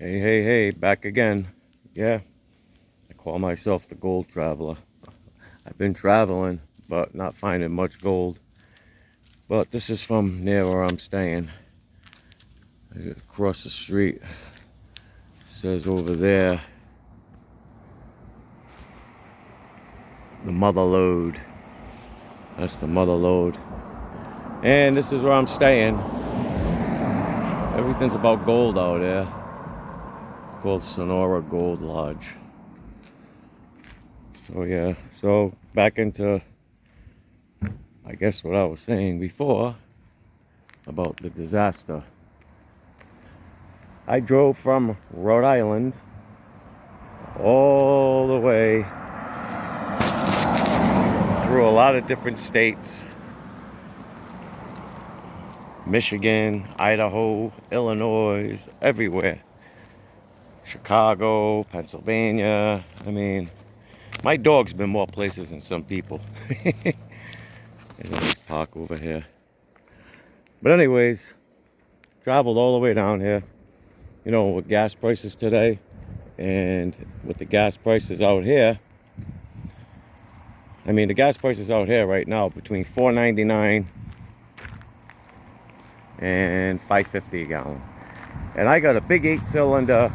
Hey, hey, hey, back again. Yeah, I call myself the gold traveler. I've been traveling, but not finding much gold. But this is from near where I'm staying. Across the street. It says over there, the Mother Lode. That's the Mother Lode. And this is where I'm staying. Everything's about gold out there. It's called Sonora Gold Lodge. So yeah, so back into, I guess, what I was saying before about the disaster. I drove from Rhode Island all the way through a lot of different states. Michigan, Idaho, Illinois, everywhere. Chicago, Pennsylvania. I mean, my dog's been more places than some people. There's a nice park over here. But anyways, traveled all the way down here. You know, with gas prices today and with the gas prices out here, I mean, the gas prices out here right now between $4.99 and $5.50 a gallon. And I got a big 8-cylinder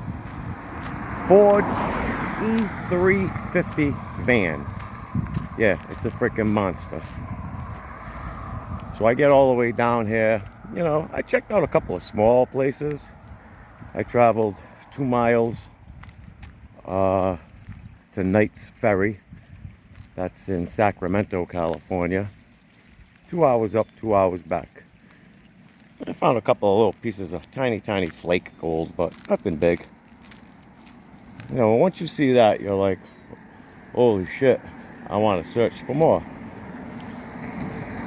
Ford E350 van. Yeah, it's a freaking monster. So I get all the way down here. You know, I checked out a couple of small places. I traveled 2 miles to Knights Ferry. That's in Sacramento, California. 2 hours up, 2 hours back. I found a couple of little pieces of tiny, tiny flake gold, but nothing big. You know, once you see that, you're like, holy shit, I want to search for more.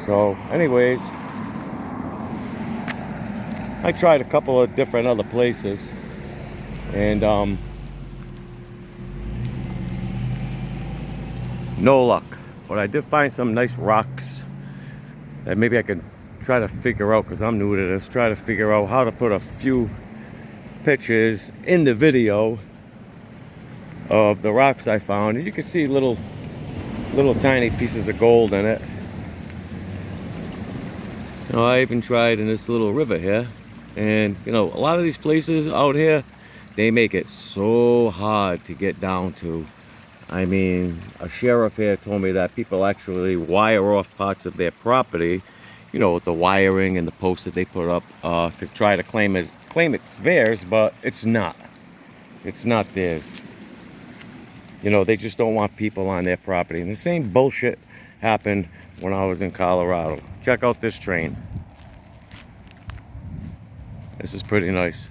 So, anyways, I tried a couple of different other places, and no luck. But I did find some nice rocks that maybe I can try to figure out, because I'm new to this, try to figure out how to put a few pictures in the video of the rocks I found. And you can see little tiny pieces of gold in it. You know, I even tried in this little river here, and you know, a lot of these places out here, they make it so hard to get down to. I mean, a sheriff here told me that people actually wire off parts of their property, you know, with the wiring and the posts that they put up, to try to claim it's theirs, but it's not. It's not theirs. You know, they just don't want people on their property. And the same bullshit happened when I was in Colorado. Check out this train. This is pretty nice.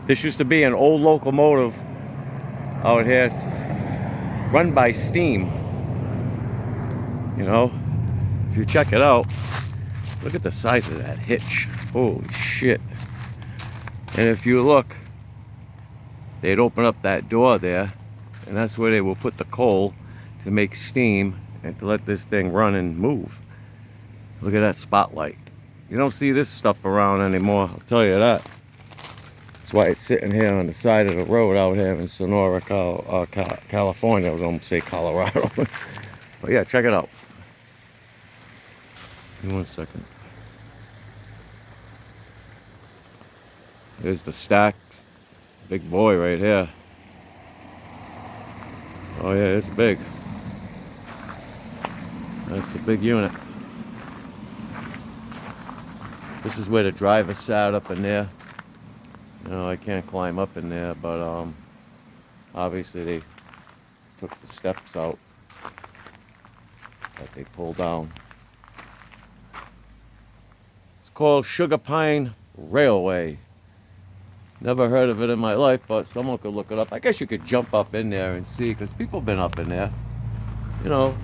This used to be an old locomotive out here. It's run by steam. You know, if you check it out, look at the size of that hitch. Holy shit. And if you look, they'd open up that door there, and that's where they will put the coal to make steam and to let this thing run and move. Look at that spotlight. You don't see this stuff around anymore, I'll tell you that. That's why it's sitting here on the side of the road out here in Sonora, California. I was almost say Colorado. But yeah, check it out. Give me 1 second. There's the stacks. Big boy right here. Oh yeah, it's big. That's a big unit. This is where the driver sat up in there. You know, I can't climb up in there, but obviously they took the steps out that they pulled down. It's called Sugar Pine Railway. Never heard of it in my life, but someone could look it up. I guess you could jump up in there and see, because people have been up in there. You know,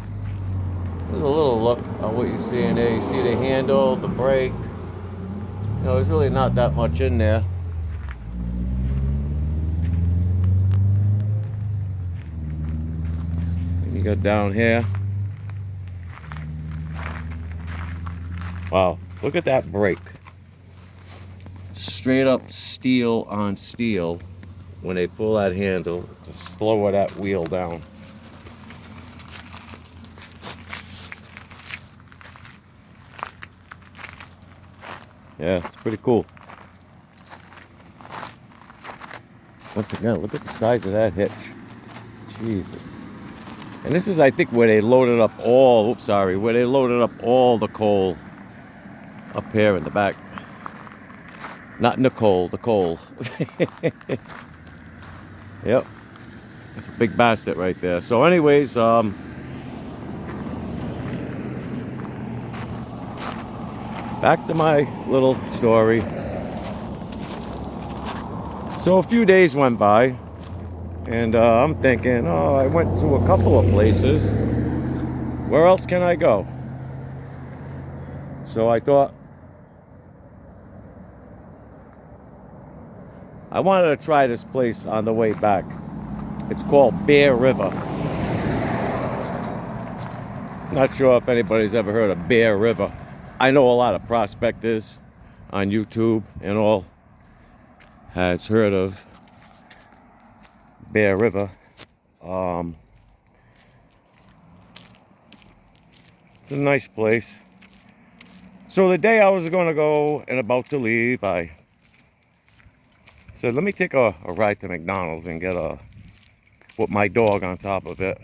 there's a little look at what you see in there. You see the handle, the brake. You know, there's really not that much in there. And you got down here. Wow, look at that brake. straight up steel on steel when they pull that handle to slow that wheel down. Yeah, it's pretty cool. Once again, look at the size of that hitch. Jesus. And this is, I think, where they loaded up all, where they loaded up all the coal up here in the back. Not Nicole, the coal. Yep. That's a big basket right there. So anyways, back to my little story. So a few days went by, and I'm thinking, oh, I went to a couple of places. Where else can I go? So I thought, I wanted to try this place on the way back. It's called Bear River. Not sure if anybody's ever heard of Bear River. I know a lot of prospectors on YouTube and all has heard of Bear River. It's a nice place. So the day I was going to go and about to leave, I said, let me take a ride to McDonald's and put my dog on top of it,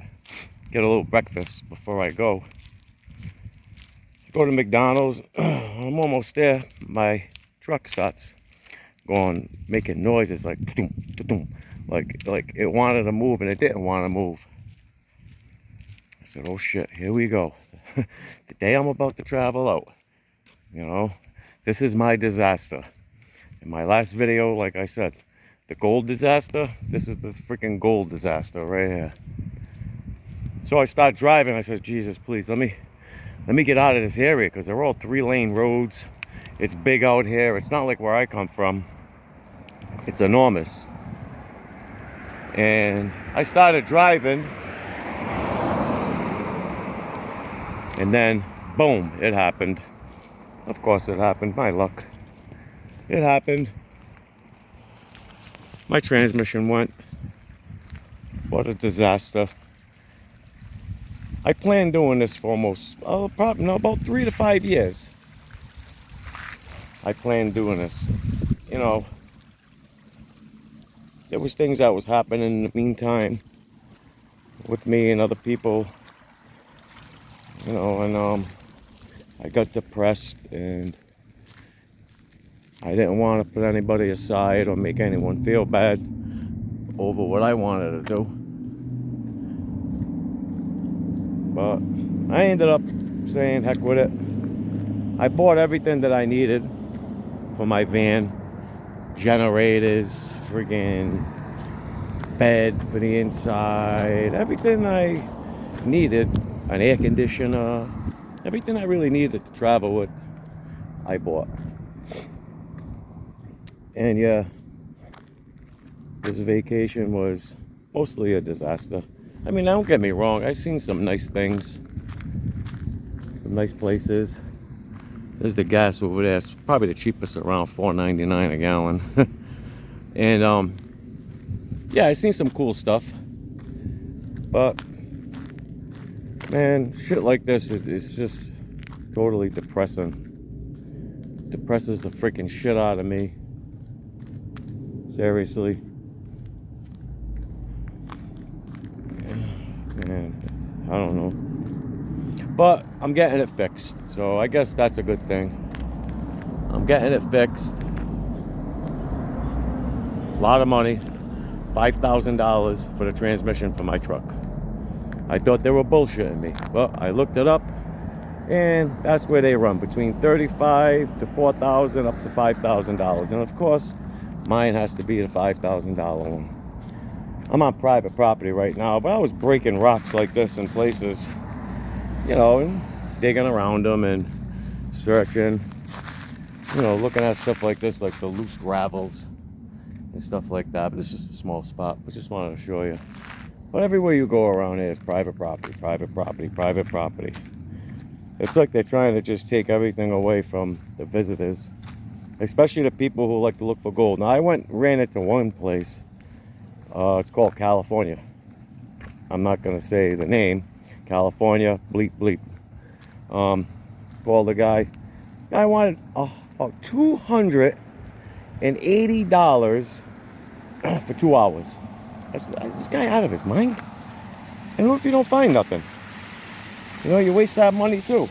get a little breakfast before I go. Go to McDonald's. I'm almost there. My truck starts making noises like like it wanted to move and it didn't want to move. I said, oh shit, here we go. The day I'm about to travel out, you know, this is my disaster. In my last video, like I said, the gold disaster, this is the freaking gold disaster right here. So I start driving. I said, Jesus, please, let me get out of this area, because they're all 3-lane roads. It's big out here. It's not like where I come from. It's enormous. And I started driving, and then boom, it happened. Of course it happened. My luck. It happened. My transmission went. What a disaster. I planned doing this for about 3 to 5 years. I planned doing this. You know, there was things that was happening in the meantime with me and other people. You know, and I got depressed, and I didn't want to put anybody aside or make anyone feel bad over what I wanted to do. But I ended up saying heck with it. I bought everything that I needed for my van. Generators, friggin' bed for the inside, everything I needed, an air conditioner, everything I really needed to travel with, I bought. And yeah, this vacation was mostly a disaster. I mean, don't get me wrong, I've seen some nice things, some nice places. There's the gas over there. It's probably the cheapest, around $4.99 a gallon. And yeah, I've seen some cool stuff. But man, shit like this is just totally depressing. Depresses the freaking shit out of me. Seriously. Man, I don't know. But I'm getting it fixed, so I guess that's a good thing. I'm getting it fixed. A lot of money, $5,000 for the transmission for my truck. I thought they were bullshitting me, but I looked it up, and that's where they run, between $35,000 to $4,000 up to $5,000. And of course, mine has to be the $5,000 one. I'm on private property right now, but I was breaking rocks like this in places, you know, and digging around them and searching, you know, looking at stuff like this, like the loose gravels and stuff like that. But this is just a small spot, but just wanted to show you. But everywhere you go around here is private property, private property, private property. It's like they're trying to just take everything away from the visitors especially the people who like to look for gold. Now I ran into one place. It's called California. I'm not gonna say the name. California, bleep bleep. Called the guy. Guy wanted about $280 for 2 hours. Is this guy out of his mind? And what if you don't find nothing? You know, you waste that money too.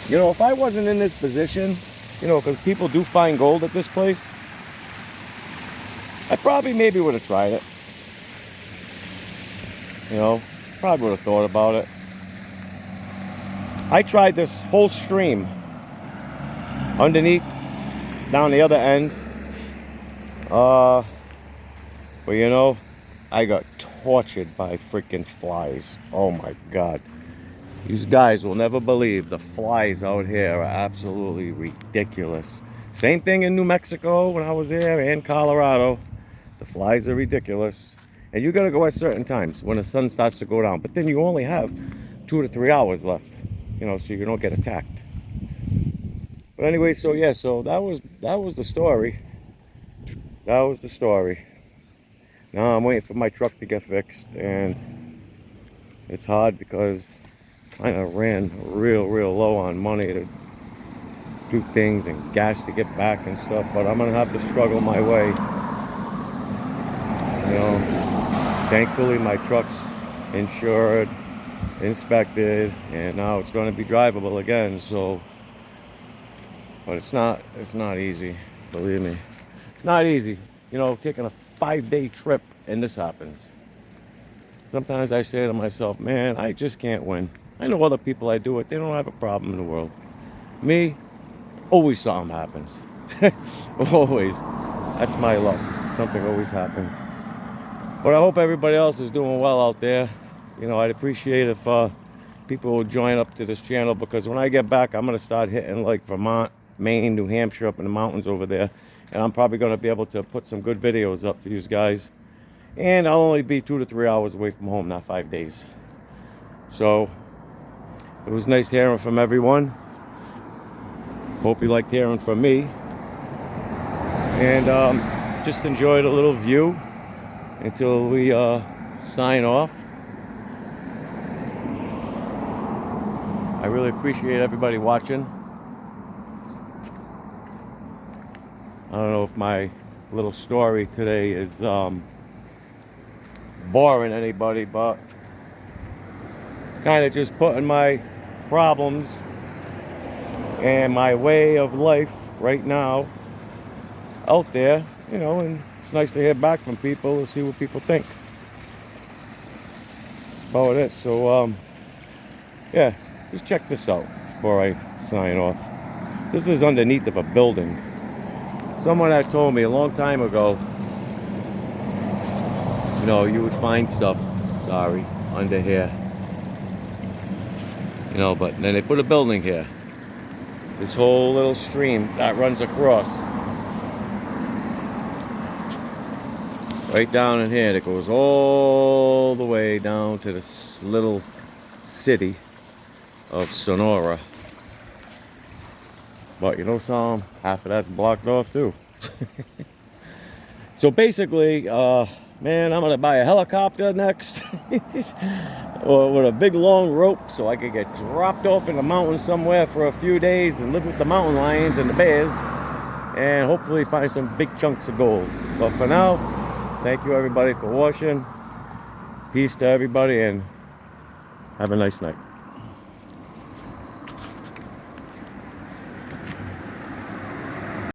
You know, if I wasn't in this position, you know, because people do find gold at this place, I probably maybe would have tried it. You know, probably would have thought about it. I tried this whole stream underneath, down the other end. But you know, I got tortured by freaking flies. Oh my God. These guys will never believe the flies out here are absolutely ridiculous. Same thing in New Mexico when I was there, and Colorado. The flies are ridiculous. And you gotta go at certain times when the sun starts to go down. But then you only have 2 to 3 hours left, you know, so you don't get attacked. But anyway, so yeah, so that was the story. That was the story. Now I'm waiting for my truck to get fixed, and it's hard because I kind of ran real low on money to do things and gas to get back and stuff, but I'm gonna have to struggle my way. You know, thankfully my truck's insured, inspected, and now it's going to be drivable again. So, but it's not easy, believe me. It's not easy, you know, taking a 5-day trip and this happens. Sometimes I say to myself, man, I just can't win. I know other people I do it, they don't have a problem in the world. Me, always something happens. Always. That's my luck. Something always happens. But I hope everybody else is doing well out there. You know, I'd appreciate if people will join up to this channel, because when I get back, I'm going to start hitting like Vermont, Maine, New Hampshire, up in the mountains over there. And I'm probably going to be able to put some good videos up for you guys. And I'll only be 2 to 3 hours away from home, not 5 days. So, it was nice hearing from everyone. Hope you liked hearing from me. And just enjoyed a little view until we sign off. I really appreciate everybody watching. I don't know if my little story today is boring anybody, but kind of just putting my problems and my way of life right now out there, you know, and it's nice to hear back from people and see what people think. That's about it. So yeah, just check this out before I sign off. This is underneath of a building. Someone had told me a long time ago, you know, you would find stuff, sorry, under here. You know, but then they put a building here. This whole little stream that runs across. Right down in here, that goes all the way down to this little city of Sonora. But you know something? Half of that's blocked off too. So basically, man, I'm gonna buy a helicopter next. Or with a big long rope so I could get dropped off in the mountains somewhere for a few days and live with the mountain lions and the bears. And hopefully find some big chunks of gold. But for now, thank you everybody for watching. Peace to everybody and have a nice night.